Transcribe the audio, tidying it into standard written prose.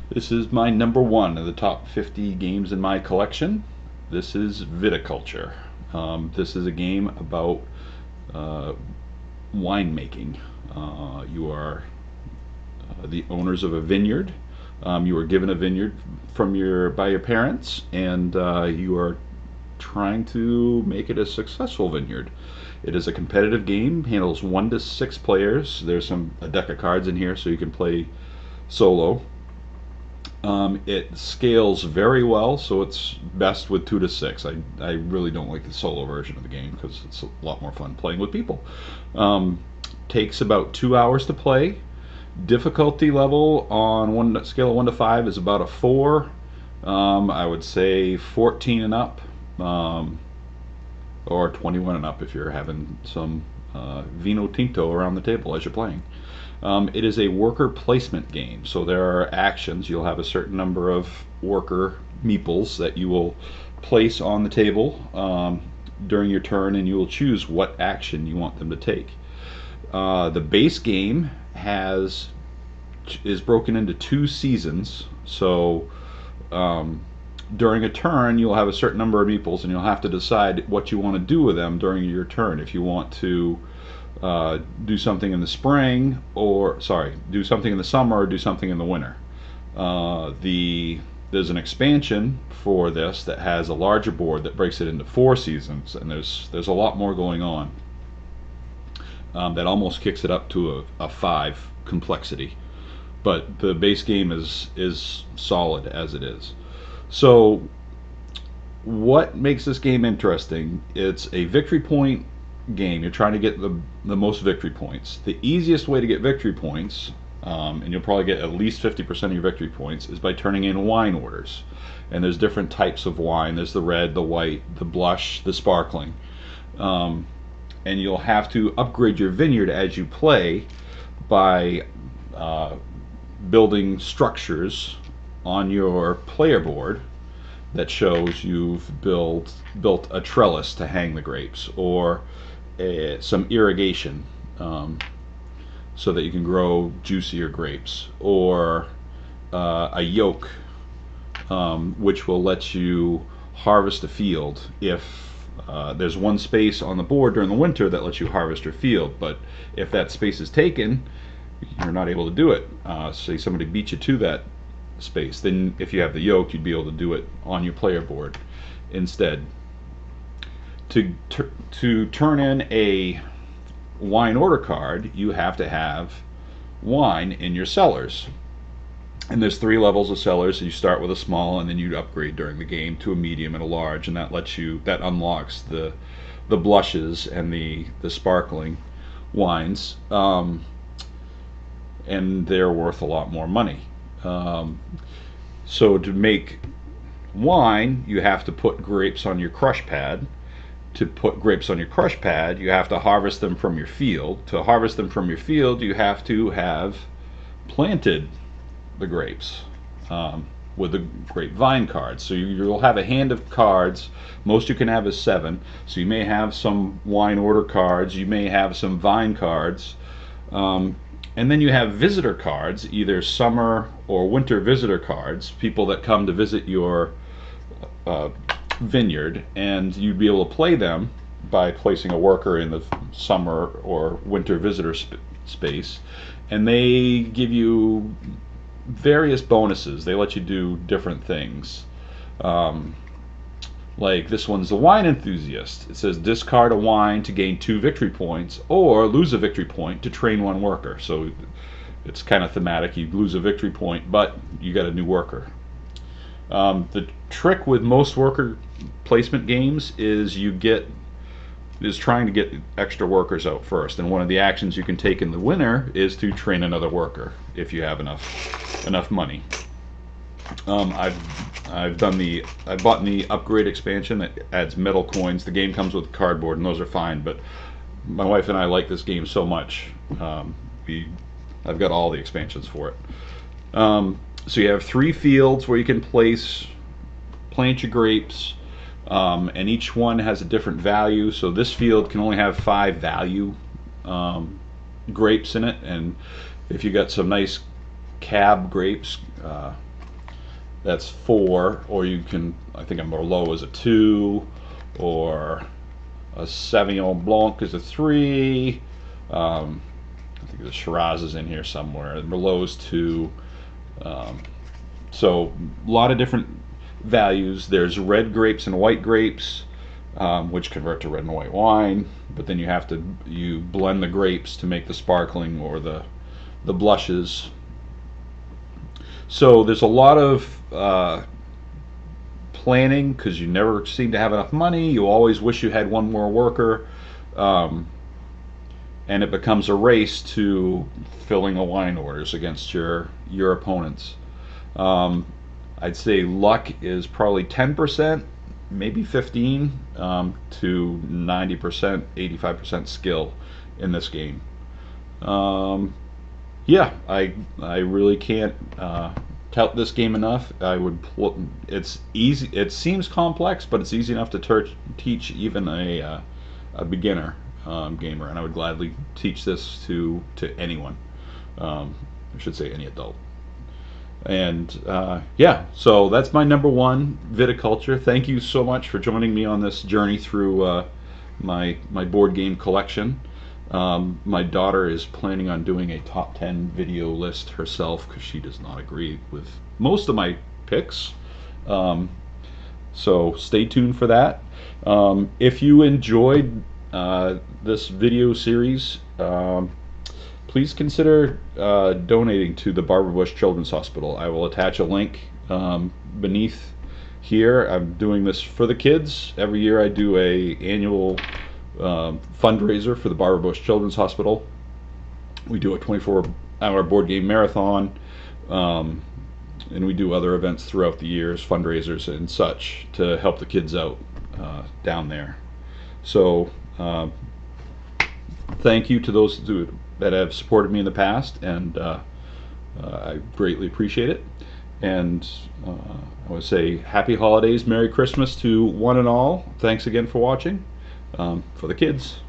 This is my number one of the top 50 games in my collection. This is Viticulture. This is a game about uh, winemaking. You are the owners of a vineyard. You were given a vineyard by your parents, and you are trying to make it a successful vineyard. It is a competitive game. Handles 1 to 6 players. There's a deck of cards in here, so you can play solo. It scales very well, so it's best with 2 to 6. I really don't like the solo version of the game because it's a lot more fun playing with people. Um, Takes about 2 hours to play. Difficulty level on one scale of 1 to 5 is about a 4. I would say 14 and up, or 21 and up if you're having some vino tinto around the table as you're playing. It is a worker placement game, so there are actions. You'll have a certain number of worker meeples that you will place on the table during your turn, and you will choose what action you want them to take. The base game is broken into 2 seasons, so during a turn you'll have a certain number of meeples, and you'll have to decide what you want to do with them during your turn. If you want to do something in the spring, or do something in the summer, or do something in the winter. There's an expansion for this that has a larger board that breaks it into 4 seasons, and there's a lot more going on. That almost kicks it up to a 5 complexity, but the base game is solid as it is. So what makes this game interesting? It's a victory point game. You're trying to get the most victory points. The easiest way to get victory points, and you'll probably get at least 50% of your victory points, is by turning in wine orders. And there's different types of wine. There's the red, the white, the blush, the sparkling. And you'll have to upgrade your vineyard as you play by building structures on your player board that shows you've built a trellis to hang the grapes, or some irrigation so that you can grow juicier grapes, or a yoke which will let you harvest a field if there's one space on the board during the winter that lets you harvest your field, but if that space is taken, you're not able to do it. Say somebody beat you to that space, then if you have the yoke, you'd be able to do it on your player board instead. To turn in a wine order card, you have to have wine in your cellars. And there's 3 levels of cellars. So you start with a small, and then you upgrade during the game to a medium and a large, and that unlocks the blushes and the sparkling wines, and they're worth a lot more money. So to make wine, you have to put grapes on your crush pad. To put grapes on your crush pad, you have to harvest them from your field. To harvest them from your field, you have to have planted the grapes with the grapevine cards. So you'll have a hand of cards. Most you can have is 7. So you may have some wine order cards, you may have some vine cards, and then you have visitor cards, either summer or winter visitor cards, people that come to visit your vineyard, and you'd be able to play them by placing a worker in the summer or winter visitor space, and they give you various bonuses. They let you do different things. Like this one's the wine enthusiast. It says discard a wine to gain 2 victory points, or lose a victory point to train 1 worker. So it's kind of thematic. You lose a victory point, but you got a new worker. The trick with most worker placement games is trying to get extra workers out first, and one of the actions you can take in the winter is to train another worker if you have enough money. I've bought the upgrade expansion that adds metal coins. The game comes with cardboard, and those are fine, but my wife and I like this game so much, I've got all the expansions for it. So you have 3 fields where you can plant your grapes, and each one has a different value. So this field can only have 5 value grapes in it, and if you got some nice cab grapes, that's 4, or you can, I think a Merlot is a 2, or a Sauvignon Blanc is a 3. I think the Shiraz is in here somewhere. Merlot's 2. Um, so a lot of different values. There's red grapes and white grapes, which convert to red and white wine. But then you blend the grapes to make the sparkling or the blushes. So there's a lot of planning, because you never seem to have enough money. You always wish you had one more worker, and it becomes a race to filling the wine orders against your opponents. I'd say luck is probably 10%, maybe 15, to 90%, 85% skill in this game. Yeah, I really can't tout this game enough. It's easy. It seems complex, but it's easy enough to teach even a beginner gamer, and I would gladly teach this to anyone. I should say any adult. And yeah, so that's my number one, Viticulture. Thank you so much for joining me on this journey through my board game collection. My daughter is planning on doing a top 10 video list herself, because she does not agree with most of my picks. So stay tuned for that. If you enjoyed this video series, please consider donating to the Barbara Bush Children's Hospital. I will attach a link beneath here. I'm doing this for the kids. Every year I do a annual fundraiser for the Barbara Bush Children's Hospital. We do a 24-hour board game marathon, and we do other events throughout the years, fundraisers and such, to help the kids out down there. So thank you to those that have supported me in the past, and I greatly appreciate it. And I would say happy holidays, Merry Christmas to one and all. Thanks again for watching. For the kids.